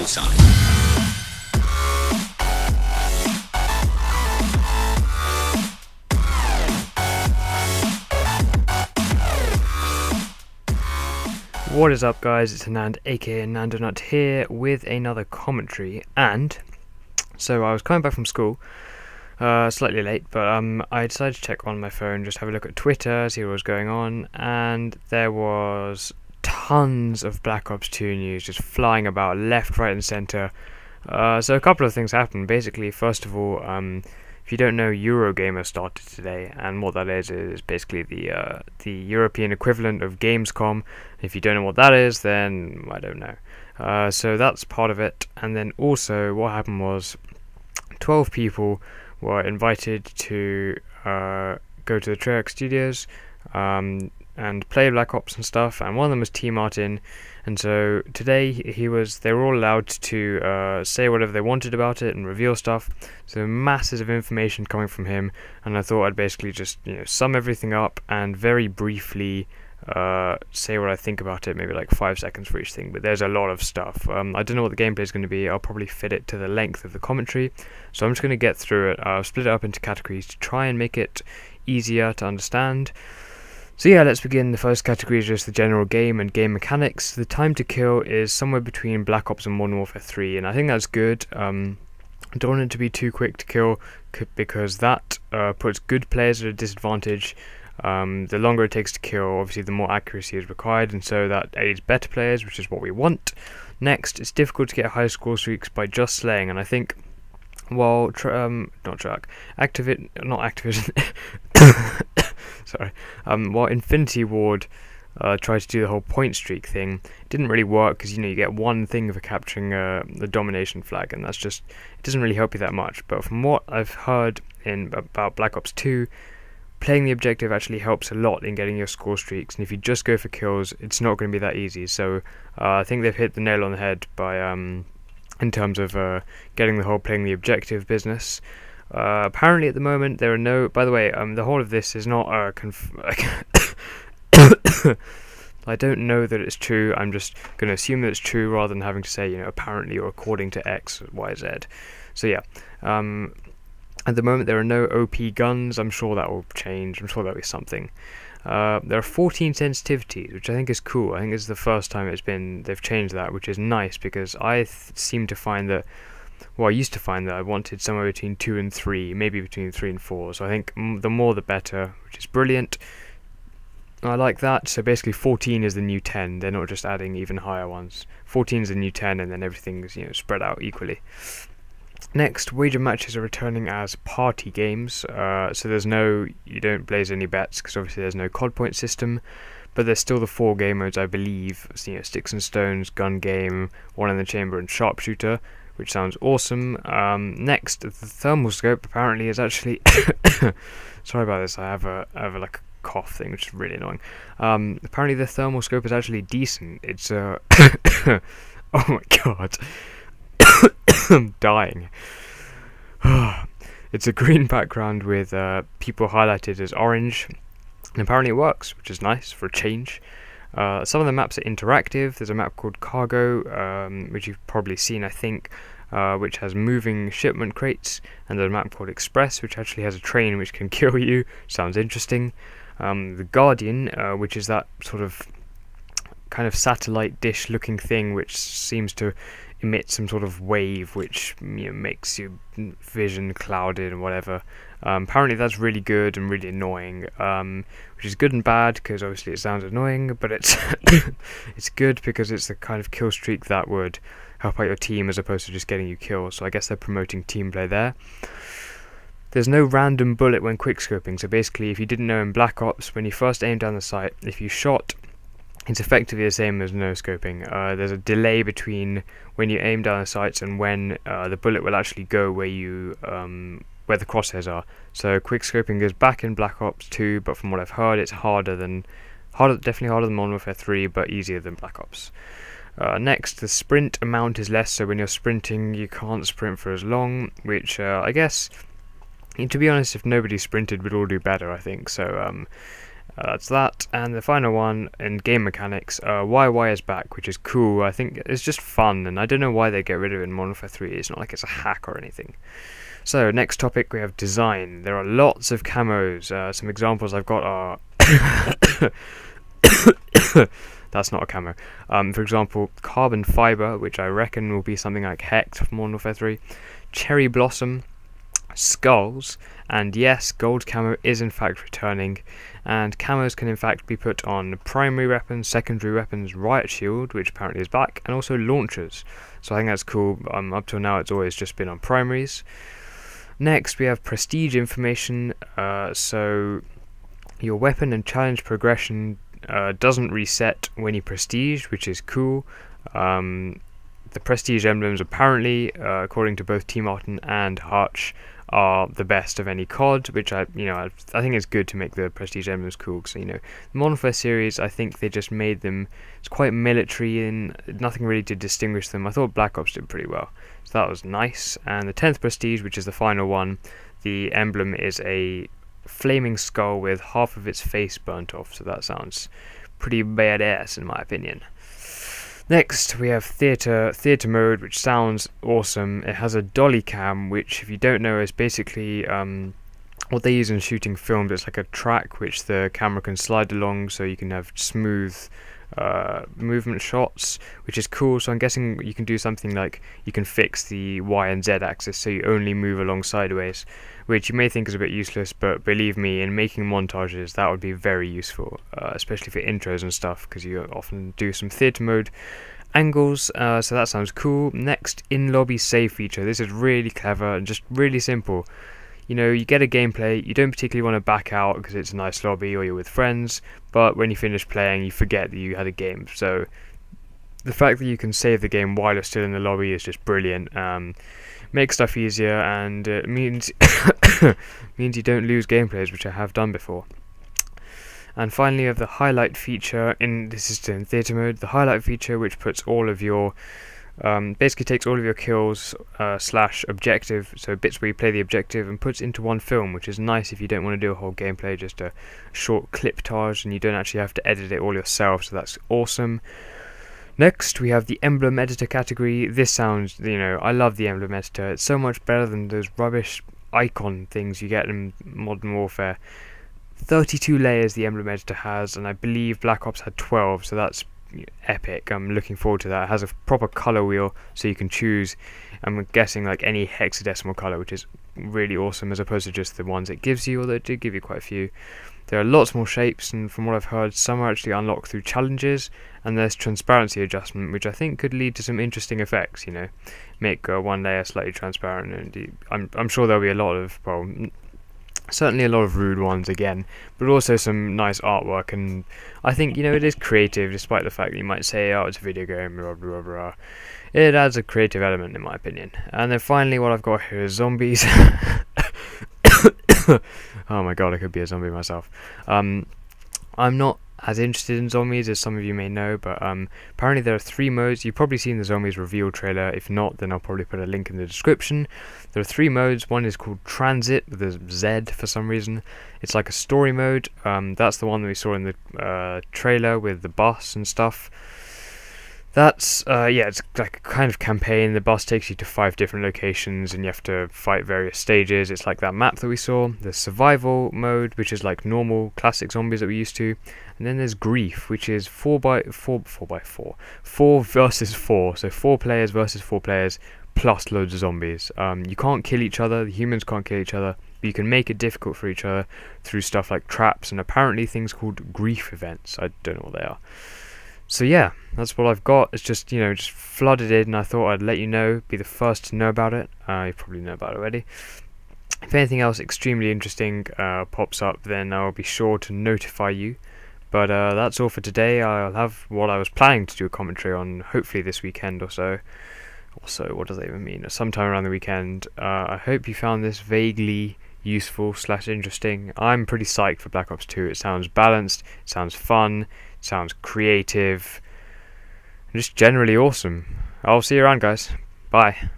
outside. What is up, guys? It's Anand, aka Nandonut here with another commentary. And so I was coming back from school, slightly late, but I decided to check on my phone, just have a look at Twitter, see what was going on, and there was tons of Black Ops 2 news just flying about left, right, and centre. So a couple of things happened. Basically, first of all, if you don't know, Eurogamer started today, and what that is basically the European equivalent of Gamescom. If you don't know what that is, then I don't know. So that's part of it. And then also, what happened was 12 people were invited to go to the Treyarch Studios and play Black Ops and stuff. And one of them was T. Martin. And so today they were all allowed to say whatever they wanted about it and reveal stuff. So masses of information coming from him, and I thought I'd basically just sum everything up and very briefly say what I think about it, maybe like 5 seconds for each thing. But there's a lot of stuff. I don't know what the gameplay is going to be. I'll probably fit it to the length of the commentary, so I'm just going to get through it. I'll split it up into categories to try and make it easier to understand. So yeah, let's begin. The first category is just the general game and game mechanics. The time to kill is somewhere between Black Ops and Modern Warfare 3, and I think that's good. I don't want it to be too quick to kill, because that puts good players at a disadvantage. The longer it takes to kill, obviously the more accuracy is required, and so that aids better players, which is what we want. Next, it's difficult to get high score streaks by just slaying, and I think while while Infinity Ward tried to do the whole point streak thing, it didn't really work, because you get one thing for capturing the domination flag, and it doesn't really help you that much. But from what I've heard about Black Ops 2, playing the objective actually helps a lot in getting your score streaks, and if you just go for kills, it's not going to be that easy. So I think they've hit the nail on the head by in terms of getting the whole playing the objective business. Apparently at the moment there are no, by the way, the whole of this is not I don't know that it's true. I'm just going to assume that it's true rather than having to say, apparently or according to X, Y, Z. So yeah, at the moment there are no OP guns. I'm sure that will change. I'm sure there'll be something. There are 14 sensitivities, which I think is cool. I think it's the first time they've changed that, which is nice, because I seem to find that, well, I used to find that I wanted somewhere between 2 and 3, maybe between 3 and 4, so I think the more the better, which is brilliant. I like that. So basically 14 is the new 10, they're not just adding even higher ones. 14 is the new 10, and then everything's spread out equally. Next, wager matches are returning as party games, so you don't blaze any bets, because obviously there's no COD point system, but there's still the 4 game modes, I believe. Sticks and stones, gun game, one in the chamber, and sharpshooter, which sounds awesome. Next, the thermal scope apparently is actually sorry about this, I have a cough thing, which is really annoying. Apparently the thermal scope is actually decent. It's oh my god, I'm dying. It's a green background with people highlighted as orange, and apparently it works, which is nice for a change. Some of the maps are interactive. There's a map called Cargo, which you've probably seen, I think, which has moving shipment crates, and there's a map called Express, which actually has a train which can kill you. Sounds interesting. The Guardian, which is that sort of kind of satellite dish looking thing which seems to emit some sort of wave which makes your vision clouded and whatever. Apparently that's really good and really annoying, which is good and bad, because obviously it sounds annoying, but it's it's good because it's the kind of kill streak that would help out your team as opposed to just getting you kills. So I guess they're promoting team play there. There's no random bullet when quickscoping, so basically if you didn't know, in Black Ops, when you first aim down the sight, if you shot, it's effectively the same as no scoping. There's a delay between when you aim down the sights and when the bullet will actually go where the crosshairs are. So quick scoping goes back in Black Ops 2, but from what I've heard, it's definitely harder than Modern Warfare 3, but easier than Black Ops. Next, the sprint amount is less, so when you're sprinting, you can't sprint for as long, which I guess, to be honest, if nobody sprinted, we'd all do better, I think. So That's that. And the final one in game mechanics, YY is back, which is cool. I think it's just fun, and I don't know why they get rid of it in Modern Warfare 3. It's not like it's a hack or anything. So, next topic, we have design. There are lots of camos. Some examples I've got are... That's not a camo. For example, carbon fiber, which I reckon will be something like Hex from Modern Warfare 3. Cherry blossom, skulls, and yes, gold camo is in fact returning. And camos can in fact be put on primary weapons, secondary weapons, riot shield, which apparently is back, and also launchers. So I think that's cool. Up till now, it's always just been on primaries. Next, we have prestige information. So your weapon and challenge progression doesn't reset when you prestige, which is cool. The prestige emblems apparently, according to both Team Martin and Hutch, are the best of any COD, which I think it's good to make the prestige emblems cool, because the Modern Warfare series, I think they just made them, it's quite military and nothing really to distinguish them. I thought Black Ops did pretty well, so that was nice. And the 10th prestige, which is the final one, the emblem is a flaming skull with half of its face burnt off, so that sounds pretty badass in my opinion. Next, we have theater mode, which sounds awesome. It has a dolly cam, which, if you don't know, is basically what they use in shooting films. It's like a track which the camera can slide along, so you can have smooth movement shots, which is cool. So I'm guessing you can do something like you can fix the Y and Z axis, so you only move along sideways, which you may think is a bit useless, but believe me, in making montages, that would be very useful, especially for intros and stuff, because you often do some theater mode angles, so that sounds cool. Next, in-lobby save feature. This is really clever and just really simple. You get a gameplay, you don't particularly want to back out because it's a nice lobby or you're with friends, but when you finish playing, you forget that you had a game. So the fact that you can save the game while you're still in the lobby is just brilliant. Makes stuff easier, and it means means you don't lose gameplays, which I have done before. And finally, we have the highlight feature. This is in theater mode. The highlight feature, which puts all of your basically takes all of your kills slash objective, so bits where you play the objective, and puts into one film, which is nice if you don't want to do a whole gameplay, just a short cliptage, and you don't actually have to edit it all yourself. So that's awesome. Next, we have the emblem editor category. This sounds, I love the emblem editor. It's so much better than those rubbish icon things you get in Modern Warfare. 32 layers the emblem editor has, and I believe Black Ops had 12, so that's epic. I'm looking forward to that. It has a proper color wheel, so you can choose, I'm guessing, like any hexadecimal color, which is really awesome, as opposed to just the ones it gives you, although it did give you quite a few. There are lots more shapes, and from what I've heard, some are actually unlocked through challenges, and there's transparency adjustment, which I think could lead to some interesting effects, make one layer slightly transparent, and I'm sure there'll be a lot of, certainly a lot of rude ones again, but also some nice artwork, and I think, it is creative, despite the fact that you might say, oh, it's a video game, blah, blah, blah. It adds a creative element, in my opinion. And then finally, what I've got here is zombies. Oh my god, I could be a zombie myself. I'm not as interested in zombies as some of you may know, but apparently there are 3 modes. You've probably seen the zombies reveal trailer. If not, then I'll probably put a link in the description. There are 3 modes. One is called Transit with a Z for some reason. It's like a story mode. That's the one that we saw in the trailer with the bus and stuff. That's, it's like a kind of campaign. The bus takes you to 5 different locations and you have to fight various stages. It's like that map that we saw. There's survival mode, which is like normal classic zombies that we're used to. And then there's grief, which is 4 versus 4. So 4 players versus 4 players plus loads of zombies. You can't kill each other. The humans can't kill each other. But you can make it difficult for each other through stuff like traps and apparently things called grief events. I don't know what they are. So yeah, that's what I've got. It's just, just flooded in, and I thought I'd let you know, be the first to know about it. You probably know about it already. If anything else extremely interesting pops up, then I'll be sure to notify you. But that's all for today. I'll have what I was planning to do a commentary on, hopefully this weekend or so. Also, what does that even mean? Sometime around the weekend. I hope you found this vaguely useful / interesting. I'm pretty psyched for Black Ops 2. It sounds balanced, it sounds fun, sounds creative, and just generally awesome. I'll see you around, guys. Bye.